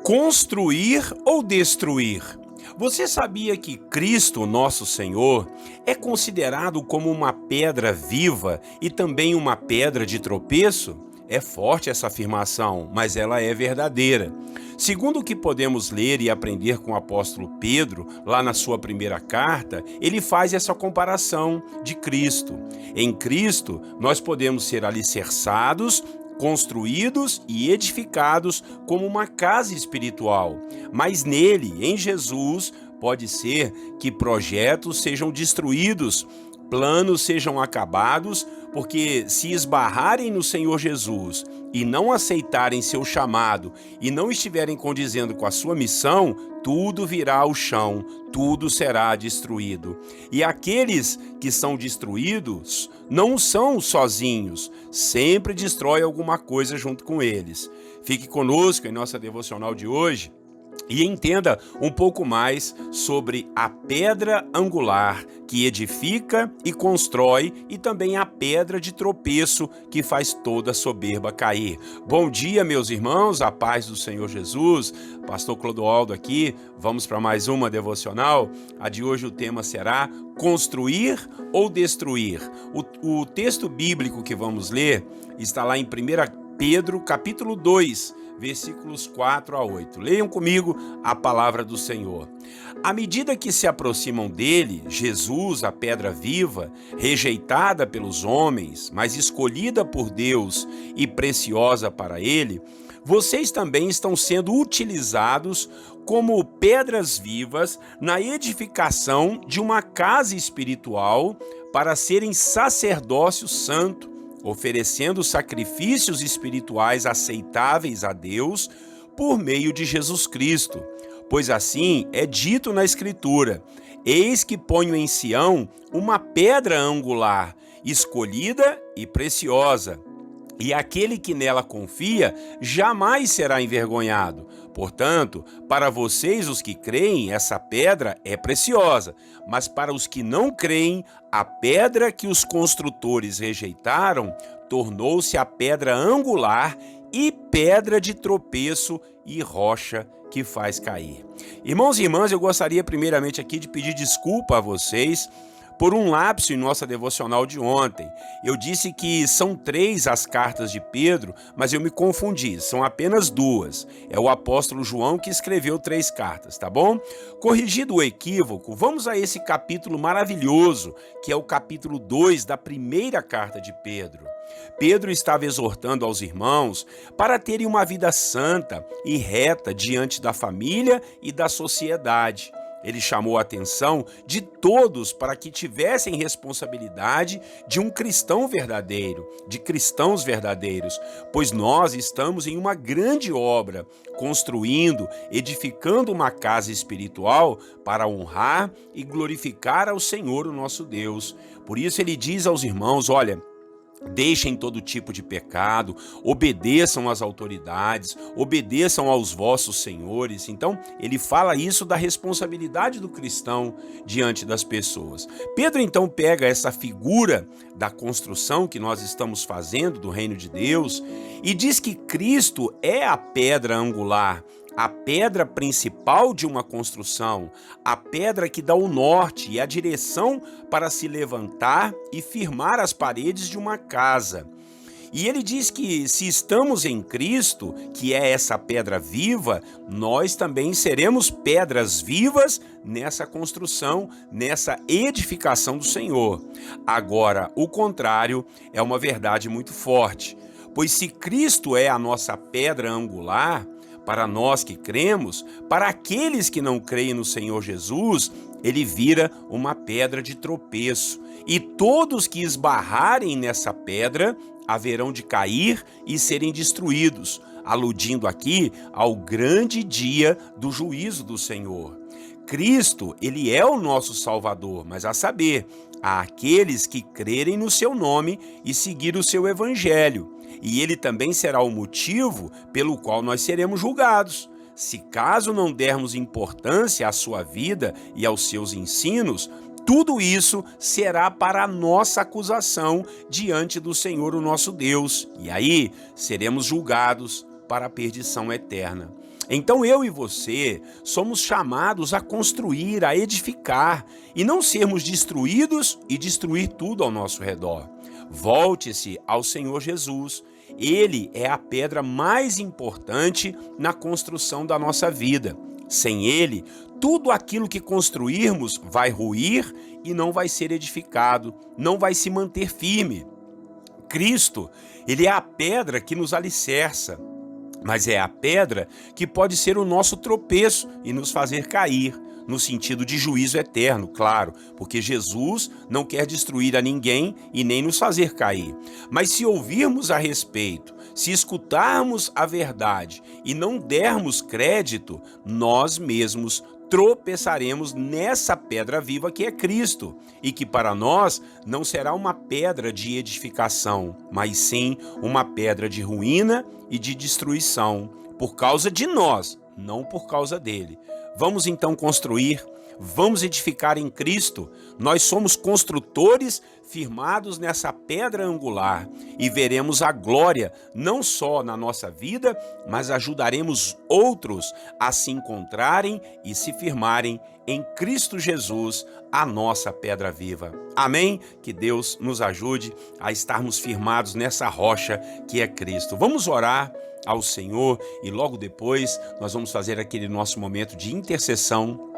Construir ou destruir? Você sabia que Cristo, nosso Senhor, é considerado como uma pedra viva e também uma pedra de tropeço? É forte essa afirmação, mas ela é verdadeira. Segundo o que podemos ler e aprender com o apóstolo Pedro, lá na sua primeira carta, ele faz essa comparação de Cristo. Em Cristo, nós podemos ser alicerçados, construídos e edificados como uma casa espiritual. Mas nele, em Jesus, pode ser que projetos sejam destruídos, planos sejam acabados, porque se esbarrarem no Senhor Jesus e não aceitarem seu chamado e não estiverem condizendo com a sua missão, tudo virá ao chão, tudo será destruído. E aqueles que são destruídos não são sozinhos, sempre destrói alguma coisa junto com eles. Fique conosco em nossa devocional de hoje e entenda um pouco mais sobre a pedra angular que edifica e constrói e também a pedra de tropeço que faz toda a soberba cair. Bom dia, meus irmãos, a paz do Senhor Jesus. Pastor Clodoaldo aqui, vamos para mais uma devocional. A de hoje o tema será construir ou destruir. O texto bíblico que vamos ler está lá em 1 Pedro, capítulo 2, versículos 4 a 8. Leiam comigo a palavra do Senhor. À medida que se aproximam dele, Jesus, a pedra viva, rejeitada pelos homens, mas escolhida por Deus e preciosa para ele, vocês também estão sendo utilizados como pedras vivas na edificação de uma casa espiritual para serem sacerdócio santo, oferecendo sacrifícios espirituais aceitáveis a Deus por meio de Jesus Cristo. Pois assim é dito na Escritura: eis que ponho em Sião uma pedra angular, escolhida e preciosa, e aquele que nela confia jamais será envergonhado. Portanto, para vocês, os que creem, essa pedra é preciosa, mas para os que não creem, a pedra que os construtores rejeitaram tornou-se a pedra angular e pedra de tropeço e rocha que faz cair. Irmãos e irmãs, eu gostaria primeiramente aqui de pedir desculpa a vocês por um lapso em nossa devocional de ontem. Eu disse que são 3 as cartas de Pedro, mas eu me confundi, são apenas 2. É o apóstolo João que escreveu 3 cartas, tá bom? Corrigido o equívoco, vamos a esse capítulo maravilhoso, que é o capítulo 2 da primeira carta de Pedro. Pedro estava exortando aos irmãos para terem uma vida santa e reta diante da família e da sociedade. Ele chamou a atenção de todos para que tivessem responsabilidade de um cristão verdadeiro, de cristãos verdadeiros, pois nós estamos em uma grande obra, construindo, edificando uma casa espiritual para honrar e glorificar ao Senhor, o nosso Deus. Por isso ele diz aos irmãos: olha, deixem todo tipo de pecado, obedeçam às autoridades, obedeçam aos vossos senhores. Então, ele fala isso da responsabilidade do cristão diante das pessoas. Pedro, então, pega essa figura da construção que nós estamos fazendo do reino de Deus e diz que Cristo é a pedra angular, a pedra principal de uma construção, a pedra que dá o norte e a direção para se levantar e firmar as paredes de uma casa. E ele diz que se estamos em Cristo, que é essa pedra viva, nós também seremos pedras vivas nessa construção, nessa edificação do Senhor. Agora, o contrário é uma verdade muito forte, pois se Cristo é a nossa pedra angular, para nós que cremos, para aqueles que não creem no Senhor Jesus, ele vira uma pedra de tropeço. E todos que esbarrarem nessa pedra haverão de cair e serem destruídos, aludindo aqui ao grande dia do juízo do Senhor. Cristo, ele é o nosso Salvador, mas a saber, há aqueles que crerem no seu nome e seguir o seu evangelho. E ele também será o motivo pelo qual nós seremos julgados. Se caso não dermos importância à sua vida e aos seus ensinos, tudo isso será para a nossa acusação diante do Senhor, o nosso Deus. E aí seremos julgados para a perdição eterna. Então eu e você somos chamados a construir, a edificar e não sermos destruídos e destruir tudo ao nosso redor. Volte-se ao Senhor Jesus. Ele é a pedra mais importante na construção da nossa vida. Sem ele, tudo aquilo que construirmos vai ruir e não vai ser edificado, não vai se manter firme. Cristo, ele é a pedra que nos alicerça, mas é a pedra que pode ser o nosso tropeço e nos fazer cair, no sentido de juízo eterno, claro, porque Jesus não quer destruir a ninguém e nem nos fazer cair. Mas se ouvirmos a respeito, se escutarmos a verdade e não dermos crédito, nós mesmos tropeçaremos nessa pedra viva que é Cristo, e que para nós não será uma pedra de edificação, mas sim uma pedra de ruína e de destruição, por causa de nós, não por causa dele. Vamos então construir, vamos edificar em Cristo. Nós somos construtores firmados nessa pedra angular e veremos a glória não só na nossa vida, mas ajudaremos outros a se encontrarem e se firmarem em Cristo Jesus, a nossa pedra viva. Amém? Que Deus nos ajude a estarmos firmados nessa rocha que é Cristo. Vamos orar ao Senhor e logo depois nós vamos fazer aquele nosso momento de intercessão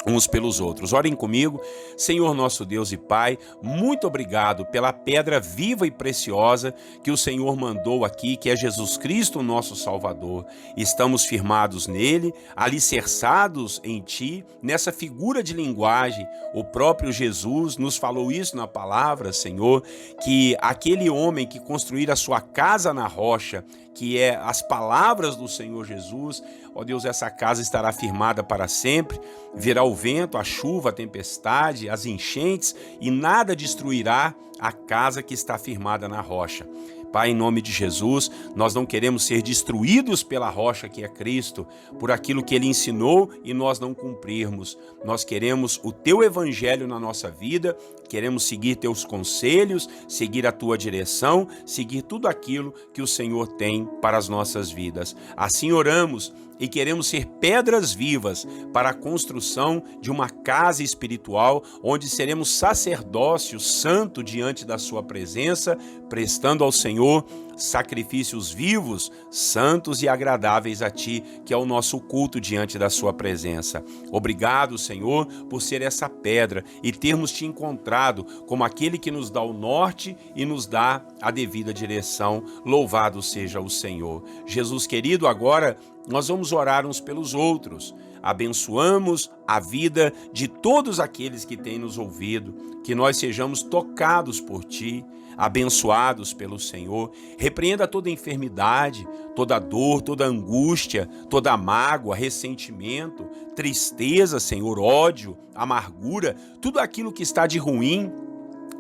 uns pelos outros. Orem comigo. Senhor nosso Deus e Pai, muito obrigado pela pedra viva e preciosa que o Senhor mandou aqui, que é Jesus Cristo, o nosso Salvador. Estamos firmados nele, alicerçados em Ti, nessa figura de linguagem. O próprio Jesus nos falou isso na palavra, Senhor, que aquele homem que construir a sua casa na rocha, que é as palavras do Senhor Jesus, ó Deus, essa casa estará firmada para sempre, virá o vento, a chuva, a tempestade, as enchentes e nada destruirá a casa que está firmada na rocha. Pai, em nome de Jesus, nós não queremos ser destruídos pela rocha que é Cristo, por aquilo que Ele ensinou e nós não cumprirmos. Nós queremos o Teu Evangelho na nossa vida, queremos seguir Teus conselhos, seguir a Tua direção, seguir tudo aquilo que o Senhor tem para as nossas vidas. Assim oramos e queremos ser pedras vivas para a construção de uma casa espiritual, onde seremos sacerdócio santo diante da Sua presença, prestando ao Senhor sacrifícios vivos, santos e agradáveis a Ti, que é o nosso culto diante da Sua presença. Obrigado, Senhor, por ser essa pedra e termos Te encontrado como aquele que nos dá o norte e nos dá a devida direção. Louvado seja o Senhor. Jesus querido, agora nós vamos orar uns pelos outros. Abençoamos a vida de todos aqueles que têm nos ouvido, que nós sejamos tocados por Ti, abençoados pelo Senhor. Repreenda toda enfermidade, toda dor, toda angústia, toda mágoa, ressentimento, tristeza, Senhor, ódio, amargura, tudo aquilo que está de ruim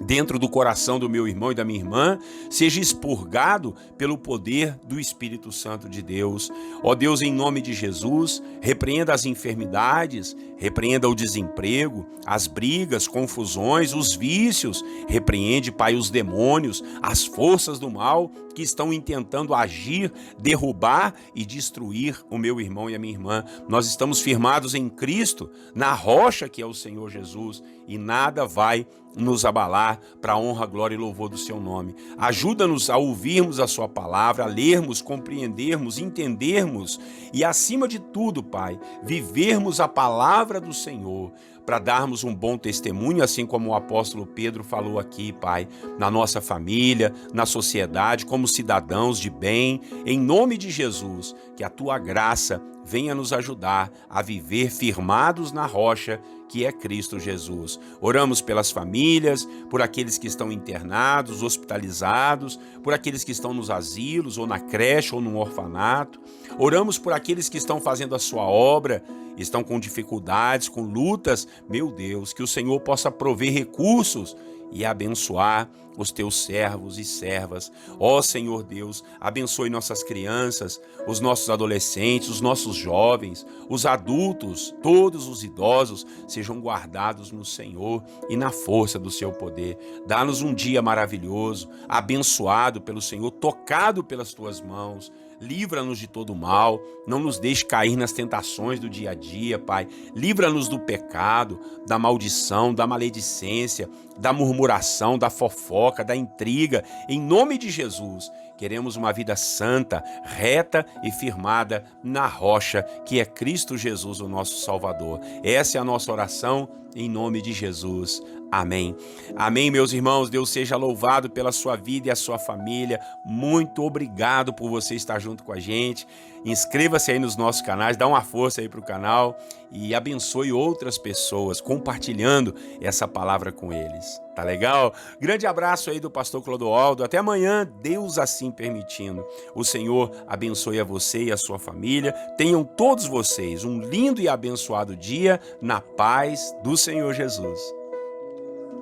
dentro do coração do meu irmão e da minha irmã, seja expurgado pelo poder do Espírito Santo de Deus. Ó Deus, em nome de Jesus, repreenda as enfermidades, repreenda o desemprego, as brigas, confusões, os vícios, repreende, Pai, os demônios, as forças do mal que estão intentando agir, derrubar e destruir o meu irmão e a minha irmã. Nós estamos firmados em Cristo, na rocha que é o Senhor Jesus, e nada vai nos abalar para a honra, glória e louvor do Seu nome. Ajuda-nos a ouvirmos a Sua palavra, a lermos, compreendermos, entendermos e, acima de tudo, Pai, vivermos a palavra do Senhor, para darmos um bom testemunho, assim como o apóstolo Pedro falou aqui, Pai, na nossa família, na sociedade, como cidadãos de bem, em nome de Jesus, que a Tua graça venha nos ajudar a viver firmados na rocha que é Cristo Jesus. Oramos pelas famílias, por aqueles que estão internados, hospitalizados, por aqueles que estão nos asilos, ou na creche, ou no orfanato. Oramos por aqueles que estão fazendo a sua obra, estão com dificuldades, com lutas. Meu Deus, que o Senhor possa prover recursos e abençoar os Teus servos e servas. Ó Senhor Deus, abençoe nossas crianças, os nossos adolescentes, os nossos jovens, os adultos, todos os idosos, sejam guardados no Senhor e na força do Seu poder. Dá-nos um dia maravilhoso, abençoado pelo Senhor, tocado pelas Tuas mãos. livra-nos de todo mal, não nos deixe cair nas tentações do dia a dia, Pai. Livra-nos do pecado, da maldição, da maledicência, da murmuração, da fofoca, da intriga, em nome de Jesus. Queremos uma vida santa, reta e firmada na rocha, que é Cristo Jesus, o nosso Salvador. Essa é a nossa oração, em nome de Jesus. Amém. Amém, meus irmãos. Deus seja louvado pela sua vida e a sua família. Muito obrigado por você estar junto com a gente. Inscreva-se aí nos nossos canais, dá uma força aí para o canal e abençoe outras pessoas, compartilhando essa palavra com eles. Tá legal? Grande abraço aí do pastor Clodoaldo. Até amanhã, Deus assim permitindo. O Senhor abençoe a você e a sua família. Tenham todos vocês um lindo e abençoado dia na paz do Senhor Jesus.